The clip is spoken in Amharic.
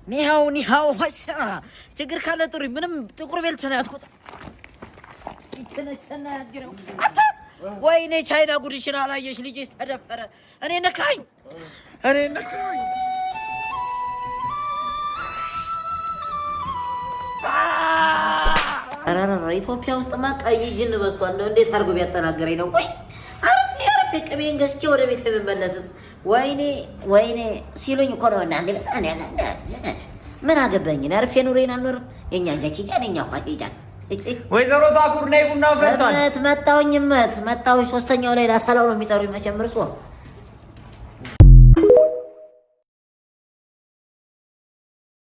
ኒሃው ወሻ ችግር ካለ ጥሪ ምንም ጥቁር ቤልት ነው ያስቆጣ ይቸነቸና ያግረው ወይኔ ቻይና ጉድሽን አላየሽ ልጅሽ ተደፈረ እኔ ነካኝ አራራ ኢትዮጵያ ውስጥ ቀይ ጅን በስቷል ነው እንዴት አድርጎ ቢያጠናገረኝ ነው ወይ አርፌ ቅቤን ገዝቼ ወደ ቤት የምመለስስ ወይኔ ሲሉኝ እኮ ነው እና ምን አገባኝ አርፌ ኑሬን አልኖር የኛ ጃኪጃን የኛ ፋቂጃን ወይዘሮ ታኩር ነይ ቡና ፈርቷል መጣውኝ ሶስተኛው ላይ ላታላው ነው የሚጠሩኝ መቼም እርሶ